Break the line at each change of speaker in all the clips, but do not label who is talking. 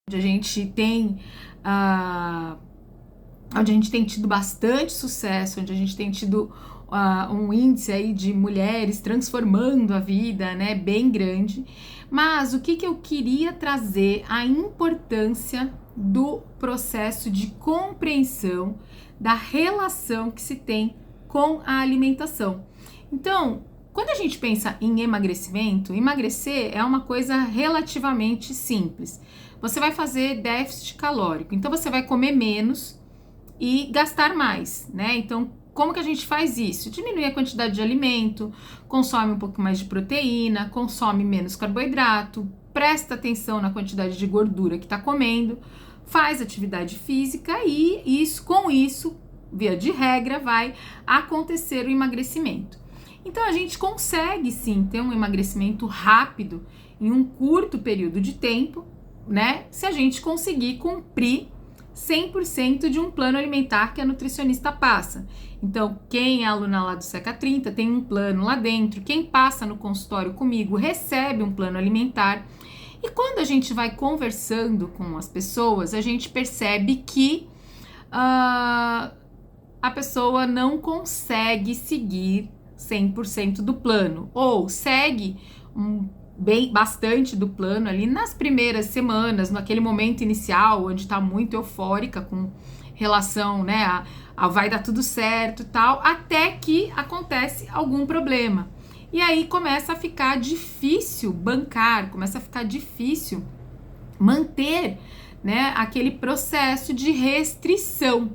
onde a gente tem onde a gente tem tido bastante sucesso, onde a gente tem tido um índice aí de mulheres transformando a vida, né, bem grande. Mas o que eu queria trazer, a importância do processo de compreensão da relação que se tem com a alimentação. Então, quando a gente pensa em emagrecimento, emagrecer é uma coisa relativamente simples. Você vai fazer déficit calórico, então você vai comer menos e gastar mais, né? Então, como que a gente faz isso? Diminui a quantidade de alimento, consome um pouco mais de proteína, consome menos carboidrato, presta atenção na quantidade de gordura que está comendo, faz atividade física e com isso, via de regra, vai acontecer o emagrecimento. Então, a gente consegue sim ter um emagrecimento rápido em um curto período de tempo, né? Se a gente conseguir cumprir 100% de um plano alimentar que a nutricionista passa. Então, quem é aluna lá do Seca 30 tem um plano lá dentro, quem passa no consultório comigo recebe um plano alimentar. E quando a gente vai conversando com as pessoas, a gente percebe que a pessoa não consegue seguir 100% do plano, ou segue bastante do plano ali nas primeiras semanas, naquele momento inicial, onde tá muito eufórica com relação, né, a vai dar tudo certo e tal, até que acontece algum problema. E aí começa a ficar difícil bancar, começa a ficar difícil manter, né, aquele processo de restrição.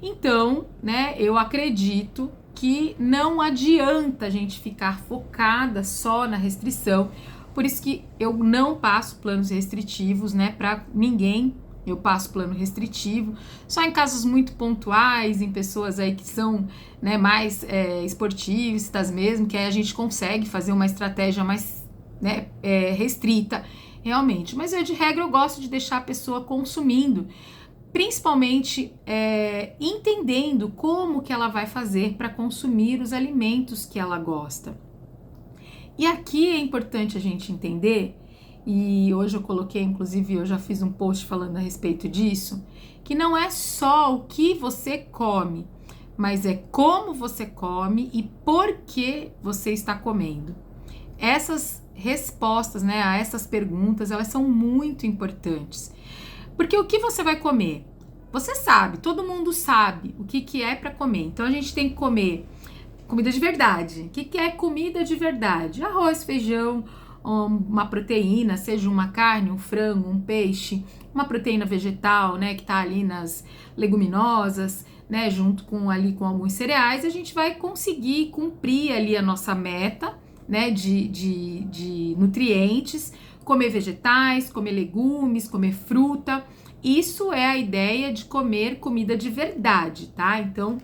Então, né, eu acredito que não adianta a gente ficar focada só na restrição. Por isso que eu não passo planos restritivos, né, para ninguém. Eu passo plano restritivo só em casos muito pontuais, em pessoas aí que são, né, mais esportistas mesmo, que aí a gente consegue fazer uma estratégia mais, né, restrita realmente. Mas eu, de regra, eu gosto de deixar a pessoa consumindo, principalmente entendendo como que ela vai fazer para consumir os alimentos que ela gosta. E aqui é importante a gente entender, e hoje eu coloquei, inclusive eu já fiz um post falando a respeito disso, que não é só o que você come, mas é como você come e por que você está comendo. Essas respostas, né, a essas perguntas, elas são muito importantes. Porque o que você vai comer? Você sabe, todo mundo sabe o que é para comer. Então a gente tem que comer comida de verdade. O que é comida de verdade? Arroz, feijão, uma proteína, seja uma carne, um frango, um peixe, uma proteína vegetal, né, que tá ali nas leguminosas, né, junto com alguns cereais, a gente vai conseguir cumprir ali a nossa meta, né, de nutrientes, comer vegetais, comer legumes, comer fruta. Isso é a ideia de comer comida de verdade, tá? Então,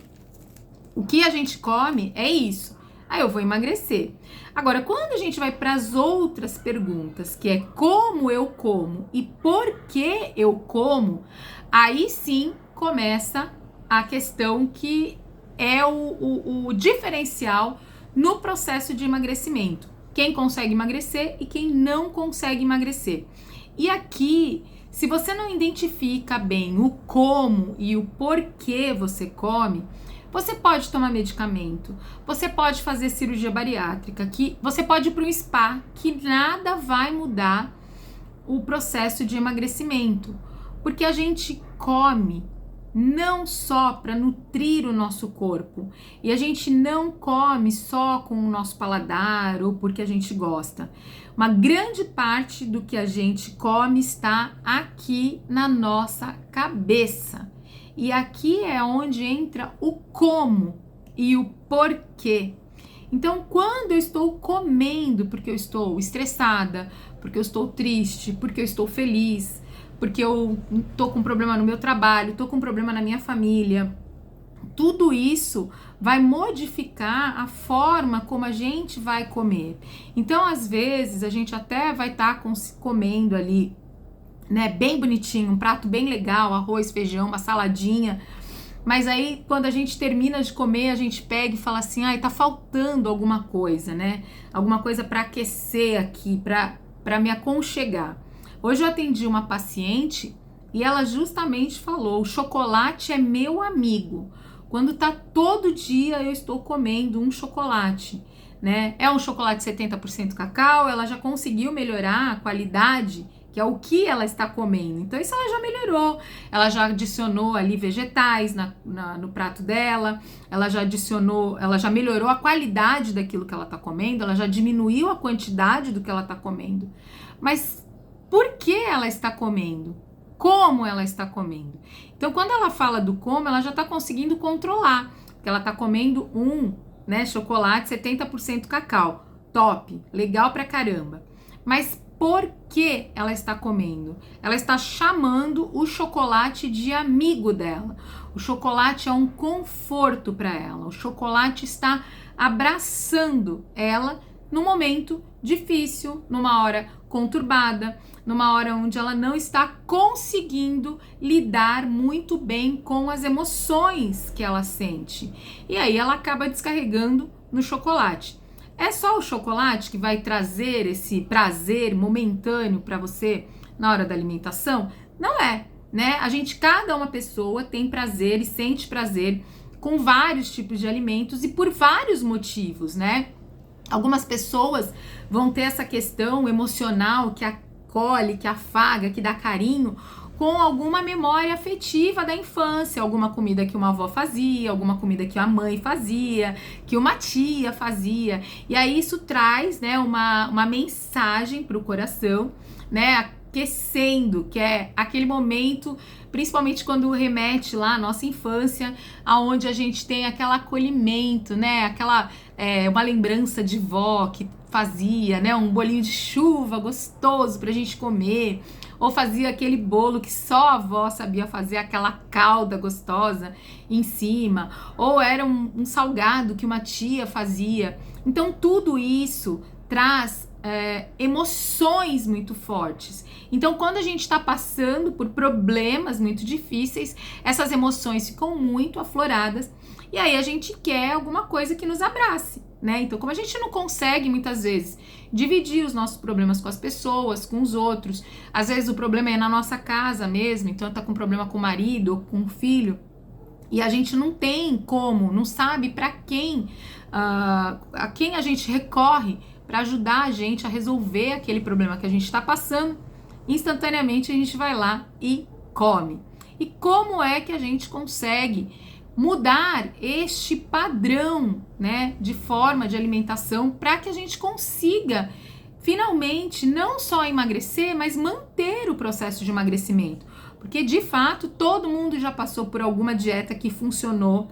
o que a gente come é isso. Aí eu vou emagrecer. Agora, quando a gente vai para as outras perguntas, que é como eu como e por que eu como, aí sim começa a questão que é o diferencial no processo de emagrecimento. Quem consegue emagrecer e quem não consegue emagrecer. E aqui, se você não identifica bem o como e o porquê você come, você pode tomar medicamento, você pode fazer cirurgia bariátrica, que você pode ir para um spa, que nada vai mudar o processo de emagrecimento, porque a gente come não só para nutrir o nosso corpo, e a gente não come só com o nosso paladar ou porque a gente gosta. Uma grande parte do que a gente come está aqui na nossa cabeça. E aqui é onde entra o como e o porquê. Então, quando eu estou comendo porque eu estou estressada, porque eu estou triste, porque eu estou feliz, porque eu tô com problema no meu trabalho, tô com problema na minha família, tudo isso vai modificar a forma como a gente vai comer. Então, às vezes, a gente até vai estar comendo ali, né, bem bonitinho, um prato bem legal, arroz, feijão, uma saladinha, mas aí quando a gente termina de comer, a gente pega e fala assim, ai, tá faltando alguma coisa, né, alguma coisa para aquecer aqui, para me aconchegar. Hoje eu atendi uma paciente e ela justamente falou: o chocolate é meu amigo. Quando tá todo dia eu estou comendo um chocolate, né? É um chocolate 70% cacau, ela já conseguiu melhorar a qualidade, que é o que ela está comendo. Então isso ela já melhorou, ela já adicionou ali vegetais no prato dela, ela já adicionou, ela já melhorou a qualidade daquilo que ela está comendo, ela já diminuiu a quantidade do que ela está comendo. Mas por que ela está comendo? Como ela está comendo? Então quando ela fala do como, ela já está conseguindo controlar, porque ela está comendo chocolate 70% cacau, top, legal pra caramba. Mas por que ela está comendo? Ela está chamando o chocolate de amigo dela. O chocolate é um conforto para ela. O chocolate está abraçando ela no momento difícil, numa hora conturbada, numa hora onde ela não está conseguindo lidar muito bem com as emoções que ela sente. E aí ela acaba descarregando no chocolate. É só o chocolate que vai trazer esse prazer momentâneo para você na hora da alimentação? Não é, né? Cada uma pessoa tem prazer e sente prazer com vários tipos de alimentos e por vários motivos, né? Algumas pessoas vão ter essa questão emocional que acolhe, que afaga, que dá carinho com alguma memória afetiva da infância, alguma comida que uma avó fazia, alguma comida que a mãe fazia, que uma tia fazia. E aí isso traz, né, uma mensagem para o coração, né, aquecendo, que é aquele momento, principalmente quando remete lá à nossa infância, aonde a gente tem aquele acolhimento, né, uma lembrança de vó que fazia, né, um bolinho de chuva gostoso pra gente comer, ou fazia aquele bolo que só a avó sabia fazer, aquela calda gostosa em cima, ou era um salgado que uma tia fazia. Então tudo isso traz emoções muito fortes. Então quando a gente está passando por problemas muito difíceis, essas emoções ficam muito afloradas e aí a gente quer alguma coisa que nos abrace, né? Então como a gente não consegue muitas vezes dividir os nossos problemas com as pessoas, com os outros, às vezes o problema é na nossa casa mesmo, então tá com problema com o marido ou com o filho, e a gente não tem como, não sabe para quem, a quem a gente recorre para ajudar a gente a resolver aquele problema que a gente está passando. Instantaneamente a gente vai lá e come. E como é que a gente consegue mudar este padrão, né, de forma de alimentação para que a gente consiga finalmente não só emagrecer, mas manter o processo de emagrecimento? Porque de fato todo mundo já passou por alguma dieta que funcionou,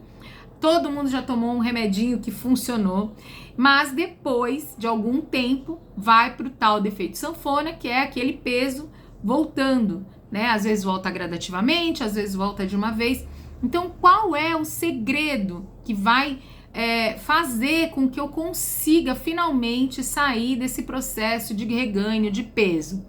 todo mundo já tomou um remedinho que funcionou, mas depois de algum tempo vai para o tal defeito sanfona, que é aquele peso voltando, né? Às vezes volta gradativamente, às vezes volta de uma vez. Então, qual é o segredo que vai fazer com que eu consiga finalmente sair desse processo de reganho de peso?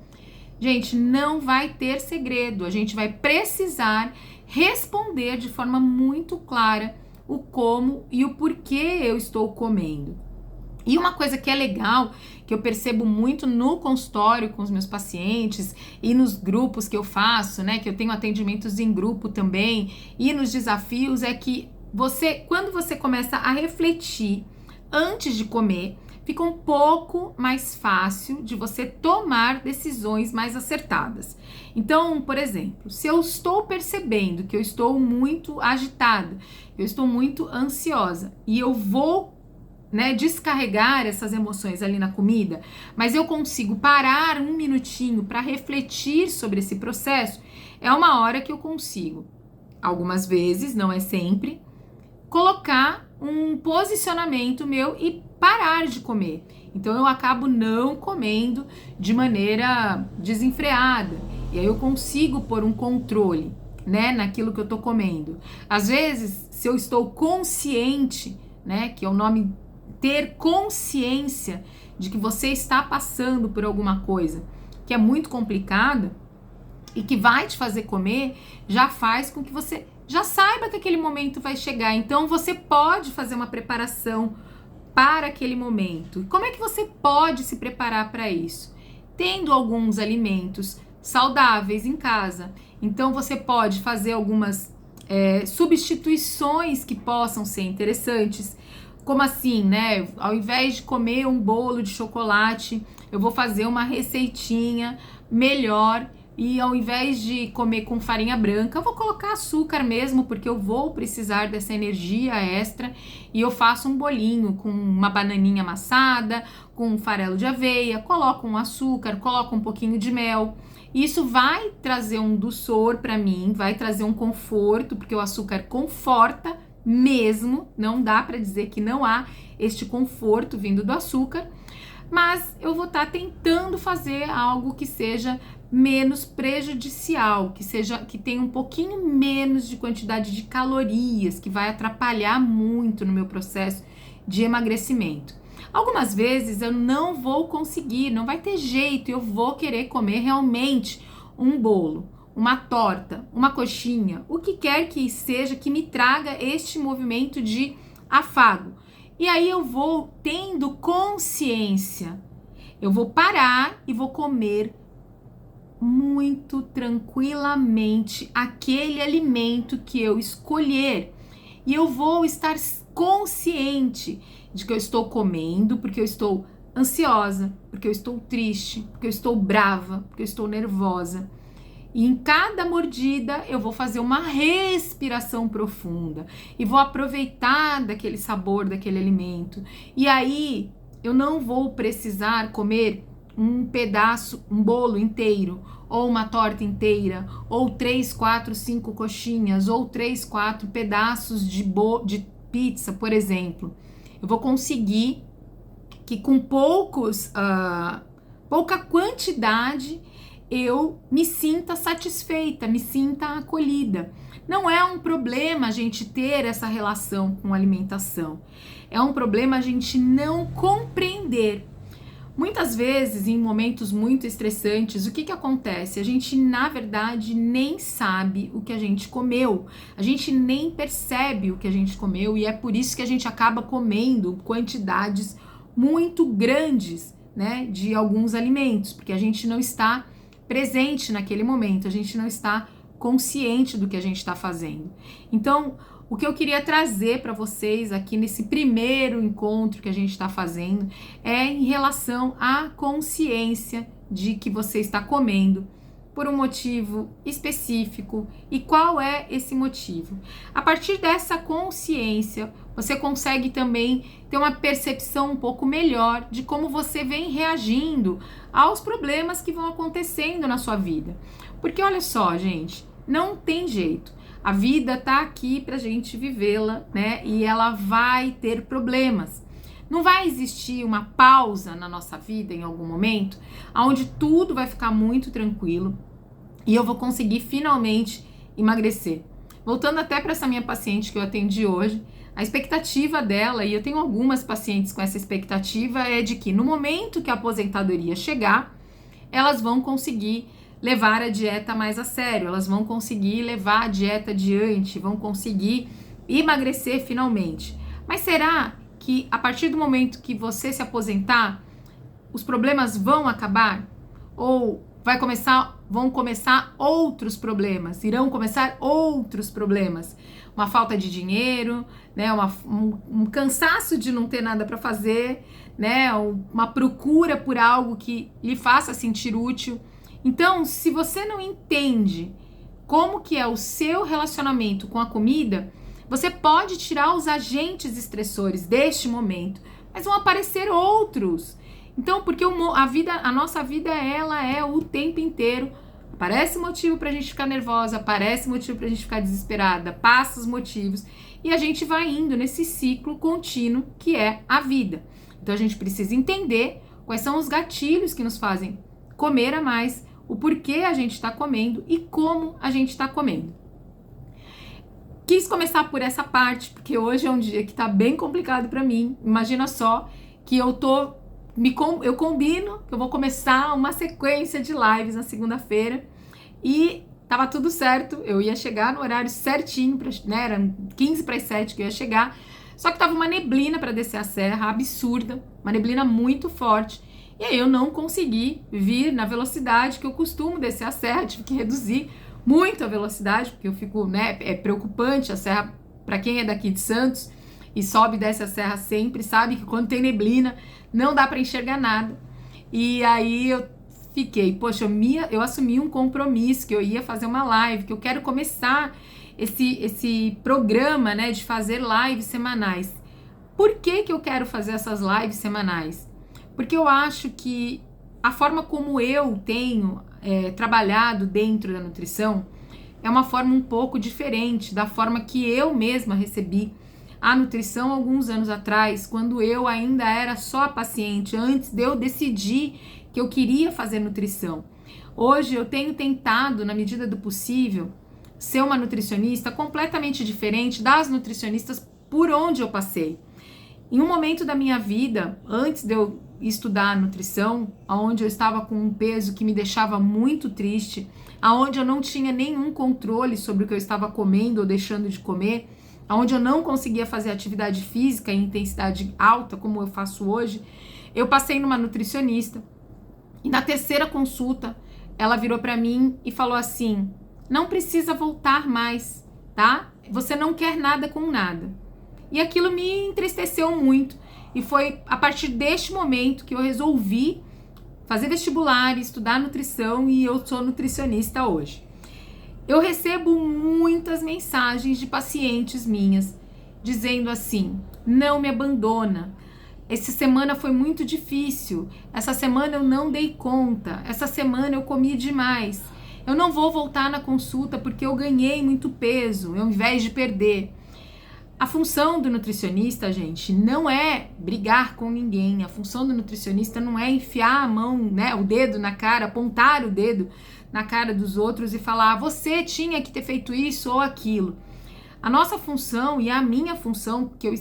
Gente, não vai ter segredo. A gente vai precisar responder de forma muito clara o como e o porquê eu estou comendo. E uma coisa que é legal, que eu percebo muito no consultório com os meus pacientes e nos grupos que eu faço, né, que eu tenho atendimentos em grupo também, e nos desafios, é que quando você começa a refletir antes de comer, fica um pouco mais fácil de você tomar decisões mais acertadas. Então, por exemplo, se eu estou percebendo que eu estou muito agitada, eu estou muito ansiosa e eu vou descarregar essas emoções ali na comida, mas eu consigo parar um minutinho para refletir sobre esse processo, é uma hora que eu consigo, algumas vezes, não é sempre, colocar um posicionamento meu e parar de comer. Então eu acabo não comendo de maneira desenfreada, e aí eu consigo pôr um controle, né, naquilo que eu tô comendo. Às vezes, se eu estou consciente, né, que é o nome ter consciência de que você está passando por alguma coisa que é muito complicada e que vai te fazer comer, já faz com que você já saiba que aquele momento vai chegar. Então você pode fazer uma preparação para aquele momento. Como é que você pode se preparar para isso? Tendo alguns alimentos saudáveis em casa. Então você pode fazer algumas substituições que possam ser interessantes. Como assim, né? Ao invés de comer um bolo de chocolate, eu vou fazer uma receitinha melhor. E ao invés de comer com farinha branca, eu vou colocar açúcar mesmo, porque eu vou precisar dessa energia extra. E eu faço um bolinho com uma bananinha amassada, com um farelo de aveia, coloco um açúcar, coloco um pouquinho de mel. Isso vai trazer um dulçor para mim, vai trazer um conforto, porque o açúcar conforta mesmo, não dá para dizer que não há este conforto vindo do açúcar, mas eu vou estar tentando fazer algo que seja menos prejudicial, que tenha um pouquinho menos de quantidade de calorias, que vai atrapalhar muito no meu processo de emagrecimento. Algumas vezes eu não vou conseguir, não vai ter jeito, eu vou querer comer realmente um bolo, uma torta, uma coxinha, o que quer que seja que me traga este movimento de afago. E aí eu vou tendo consciência, eu vou parar e vou comer muito tranquilamente aquele alimento que eu escolher. E eu vou estar consciente de que eu estou comendo porque eu estou ansiosa, porque eu estou triste, porque eu estou brava, porque eu estou nervosa. E em cada mordida eu vou fazer uma respiração profunda e vou aproveitar daquele sabor daquele alimento. E aí eu não vou precisar comer um pedaço, um bolo inteiro, ou uma torta inteira, ou 3, 4, 5 coxinhas, ou 3, 4 pedaços de pizza, por exemplo. Eu vou conseguir que com pouca quantidade eu me sinta satisfeita, me sinta acolhida. Não é um problema a gente ter essa relação com a alimentação. É um problema a gente não compreender. Muitas vezes, em momentos muito estressantes, o que acontece? A gente, na verdade, nem sabe o que a gente comeu. A gente nem percebe o que a gente comeu e é por isso que a gente acaba comendo quantidades muito grandes, né, de alguns alimentos, porque a gente não está presente naquele momento, a gente não está consciente do que a gente está fazendo. Então, o que eu queria trazer para vocês aqui nesse primeiro encontro que a gente está fazendo é em relação à consciência de que você está comendo por um motivo específico e qual é esse motivo. A partir dessa consciência, você consegue também ter uma percepção um pouco melhor de como você vem reagindo aos problemas que vão acontecendo na sua vida. Porque olha só, gente, não tem jeito. A vida tá aqui pra gente vivê-la, né? E ela vai ter problemas. Não vai existir uma pausa na nossa vida em algum momento, onde tudo vai ficar muito tranquilo e eu vou conseguir finalmente emagrecer. Voltando até para essa minha paciente que eu atendi hoje, a expectativa dela, e eu tenho algumas pacientes com essa expectativa, é de que no momento que a aposentadoria chegar, elas vão conseguir levar a dieta mais a sério, elas vão conseguir levar a dieta adiante, vão conseguir emagrecer finalmente. Mas será que a partir do momento que você se aposentar, os problemas vão acabar? Ou vão começar outros problemas, irão começar outros problemas? Uma falta de dinheiro, né? Um cansaço de não ter nada para fazer, né? Uma procura por algo que lhe faça sentir útil. Então, se você não entende como que é o seu relacionamento com a comida, você pode tirar os agentes estressores deste momento, mas vão aparecer outros. Então, porque a nossa vida, ela é o tempo inteiro. Aparece motivo pra gente ficar nervosa, aparece motivo pra gente ficar desesperada, passa os motivos e a gente vai indo nesse ciclo contínuo que é a vida. Então, a gente precisa entender quais são os gatilhos que nos fazem comer a mais, o porquê a gente está comendo e como a gente está comendo. Quis começar por essa parte, porque hoje é um dia que tá bem complicado para mim. Imagina só que eu combino que eu vou começar uma sequência de lives na segunda-feira e tava tudo certo, eu ia chegar no horário certinho, né, eram 15 para as 7 que eu ia chegar, só que tava uma neblina para descer a serra, absurda, uma neblina muito forte. E aí eu não consegui vir na velocidade que eu costumo descer a serra, tive que reduzir muito a velocidade, porque eu fico, né, é preocupante a serra, para quem é daqui de Santos e sobe e desce a serra sempre, sabe que quando tem neblina não dá para enxergar nada. E aí eu fiquei, poxa, eu assumi um compromisso que eu ia fazer uma live, que eu quero começar esse programa, né, de fazer lives semanais. Por que eu quero fazer essas lives semanais? Porque eu acho que a forma como eu tenho trabalhado dentro da nutrição é uma forma um pouco diferente da forma que eu mesma recebi a nutrição alguns anos atrás, quando eu ainda era só paciente, antes de eu decidir que eu queria fazer nutrição. Hoje eu tenho tentado, na medida do possível, ser uma nutricionista completamente diferente das nutricionistas por onde eu passei. Em um momento da minha vida, antes de eu estudar nutrição, onde eu estava com um peso que me deixava muito triste, aonde eu não tinha nenhum controle sobre o que eu estava comendo ou deixando de comer, onde eu não conseguia fazer atividade física em intensidade alta, como eu faço hoje, eu passei numa nutricionista. E na terceira consulta, ela virou para mim e falou assim: não precisa voltar mais, tá? Você não quer nada com nada. E aquilo me entristeceu muito. E foi a partir deste momento que eu resolvi fazer vestibular, estudar nutrição, e eu sou nutricionista hoje. Eu recebo muitas mensagens de pacientes minhas dizendo assim: não me abandona. Essa semana foi muito difícil. Essa semana eu não dei conta. Essa semana eu comi demais. Eu não vou voltar na consulta porque eu ganhei muito peso, ao invés de perder. A função do nutricionista, gente, não é brigar com ninguém. A função do nutricionista não é enfiar a mão, né, o dedo na cara, apontar o dedo na cara dos outros e falar: você tinha que ter feito isso ou aquilo. A nossa função e a minha função, que eu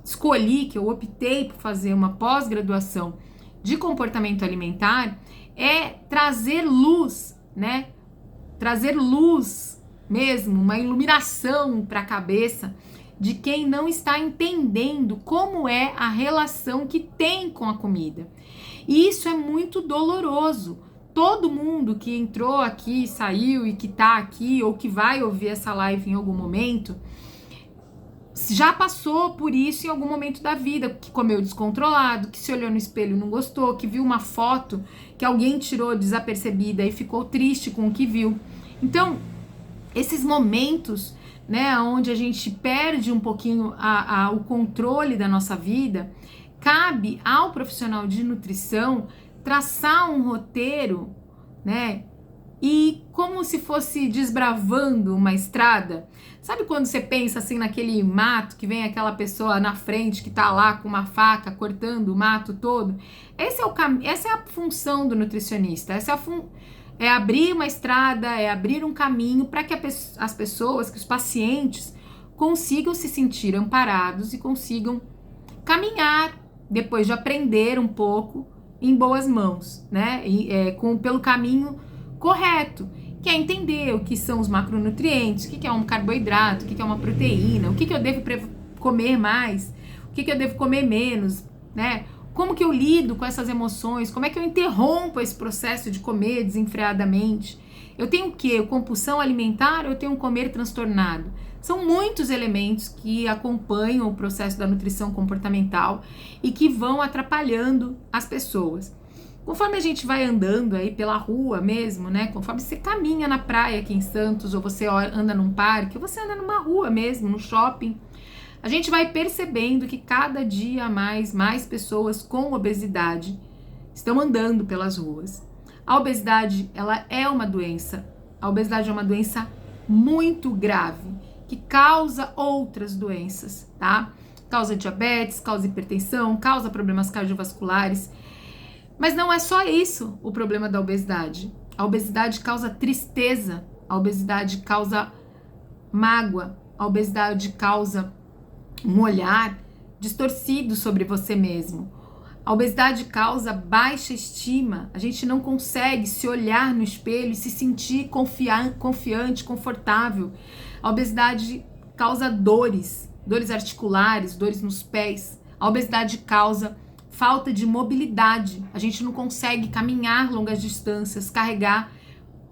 escolhi, que eu optei por fazer uma pós-graduação de comportamento alimentar, é trazer luz, né? Trazer luz mesmo, uma iluminação para a cabeça de quem não está entendendo como é a relação que tem com a comida. E isso é muito doloroso. Todo mundo que entrou aqui, saiu e que tá aqui ou que vai ouvir essa live em algum momento já passou por isso em algum momento da vida, que comeu descontrolado, que se olhou no espelho e não gostou, que viu uma foto que alguém tirou desapercebida e ficou triste com o que viu. Então, esses momentos, né, onde a gente perde um pouquinho o controle da nossa vida, cabe ao profissional de nutrição traçar um roteiro, né, e como se fosse desbravando uma estrada. Sabe quando você pensa assim naquele mato que vem aquela pessoa na frente que tá lá com uma faca cortando o mato todo? Essa é a função do nutricionista. É abrir uma estrada, é abrir um caminho para que as pessoas, que os pacientes consigam se sentir amparados e consigam caminhar depois de aprender um pouco em boas mãos, né? Pelo caminho correto, que é entender o que são os macronutrientes, o que é um carboidrato, o que é uma proteína, o que eu devo comer mais, o que eu devo comer menos, né? Como que eu lido com essas emoções, como é que eu interrompo esse processo de comer desenfreadamente. Eu tenho o quê? Compulsão alimentar ou eu tenho um comer transtornado? São muitos elementos que acompanham o processo da nutrição comportamental e que vão atrapalhando as pessoas. Conforme a gente vai andando aí pela rua mesmo, né? Conforme você caminha na praia aqui em Santos, ou você anda num parque, ou você anda numa rua mesmo, no shopping, a gente vai percebendo que cada dia mais pessoas com obesidade estão andando pelas ruas. A obesidade, ela é uma doença. A obesidade é uma doença muito grave, que causa outras doenças, tá? Causa diabetes, causa hipertensão, causa problemas cardiovasculares. Mas não é só isso o problema da obesidade. A obesidade causa tristeza, a obesidade causa mágoa, a obesidade causa um olhar distorcido sobre você mesmo. A obesidade causa baixa estima, a gente não consegue se olhar no espelho e se sentir confiante, confortável. A obesidade causa dores articulares, dores nos pés. A obesidade causa falta de mobilidade. A gente não consegue caminhar longas distâncias, carregar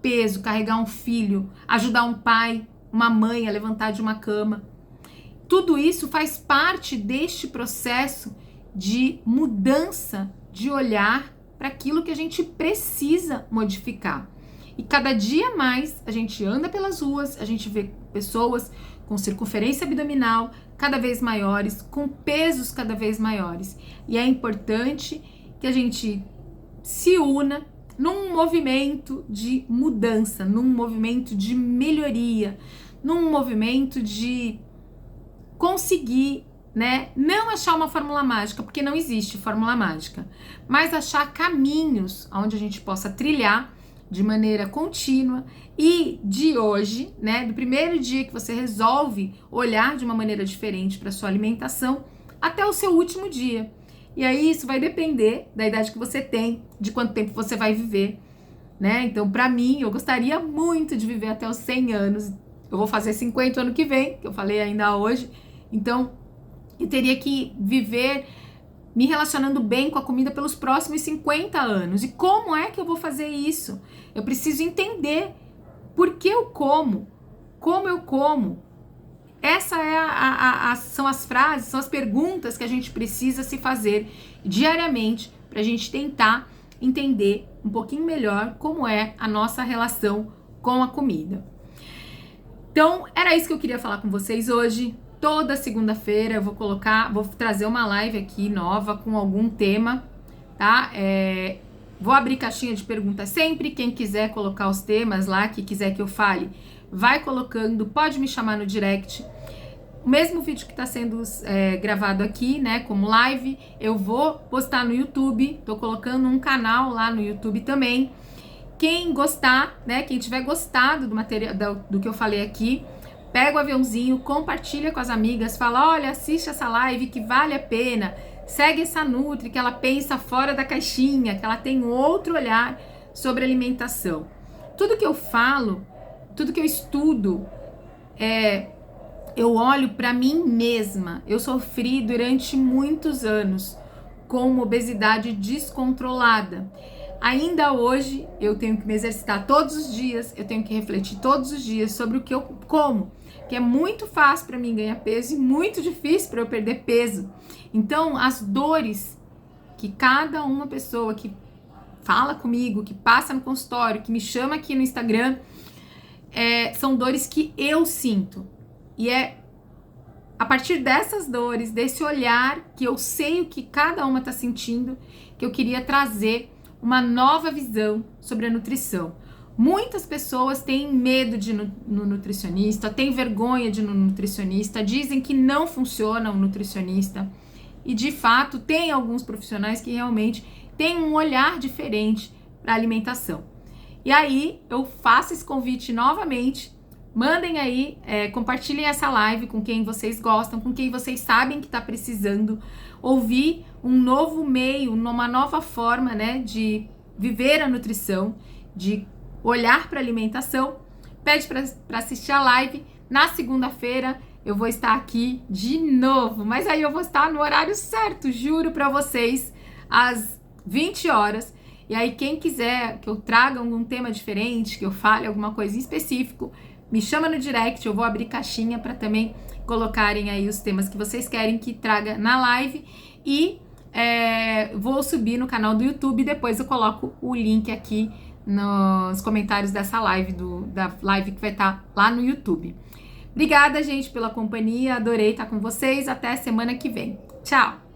peso, carregar um filho, ajudar um pai, uma mãe a levantar de uma cama. Tudo isso faz parte deste processo de mudança de olhar para aquilo que a gente precisa modificar. E cada dia mais a gente anda pelas ruas, a gente vê pessoas com circunferência abdominal cada vez maiores, com pesos cada vez maiores. E é importante que a gente se una num movimento de mudança, num movimento de melhoria, num movimento de conseguir, né, não achar uma fórmula mágica, porque não existe fórmula mágica, mas achar caminhos onde a gente possa trilhar de maneira contínua e de hoje, né, do primeiro dia que você resolve olhar de uma maneira diferente para sua alimentação até o seu último dia. E aí isso vai depender da idade que você tem, de quanto tempo você vai viver, né? Então, para mim, eu gostaria muito de viver até os 100 anos. Eu vou fazer 50 ano que vem, que eu falei ainda hoje. Então, eu teria que viver me relacionando bem com a comida pelos próximos 50 anos. E como é que eu vou fazer isso? Eu preciso entender por que eu como eu como. Essa são as frases, são as perguntas que a gente precisa se fazer diariamente para a gente tentar entender um pouquinho melhor como é a nossa relação com a comida. Então, era isso que eu queria falar com vocês hoje. Toda segunda-feira eu vou trazer uma live aqui nova com algum tema, tá? Vou abrir caixinha de perguntas sempre. Quem quiser colocar os temas lá, que quiser que eu fale, vai colocando, pode me chamar no direct. O mesmo vídeo que está sendo gravado aqui, né, como live, eu vou postar no YouTube. Tô colocando um canal lá no YouTube também. Quem gostar, né, quem tiver gostado do material, do que eu falei aqui, pega o aviãozinho, compartilha com as amigas, fala, olha, assiste essa live que vale a pena, segue essa Nutri, que ela pensa fora da caixinha, que ela tem outro olhar sobre alimentação. Tudo que eu falo, tudo que eu estudo, eu olho para mim mesma. Eu sofri durante muitos anos com uma obesidade descontrolada. Ainda hoje eu tenho que me exercitar todos os dias, eu tenho que refletir todos os dias sobre o que eu como, que é muito fácil para mim ganhar peso e muito difícil para eu perder peso. Então, as dores que cada uma pessoa que fala comigo, que passa no consultório, que me chama aqui no Instagram, são dores que eu sinto. E é a partir dessas dores, desse olhar que eu sei o que cada uma está sentindo, que eu queria trazer uma nova visão sobre a nutrição. Muitas pessoas têm medo de ir no nutricionista, têm vergonha de ir no nutricionista, dizem que não funciona o nutricionista. E de fato, tem alguns profissionais que realmente têm um olhar diferente para a alimentação. E aí, eu faço esse convite novamente. Mandem aí, compartilhem essa live com quem vocês gostam, com quem vocês sabem que está precisando ouvir um novo meio, uma nova forma, né, de viver a nutrição, de olhar para a alimentação. Pede para assistir a live. Na segunda-feira eu vou estar aqui de novo, mas aí eu vou estar no horário certo, juro para vocês, às 20 horas. E aí quem quiser que eu traga algum tema diferente, que eu fale alguma coisa em específico, me chama no direct, eu vou abrir caixinha para também colocarem aí os temas que vocês querem que traga na live. E vou subir no canal do YouTube, depois eu coloco o link aqui nos comentários dessa live, da live que vai estar lá no YouTube. Obrigada, gente, pela companhia, adorei estar com vocês, até semana que vem. Tchau!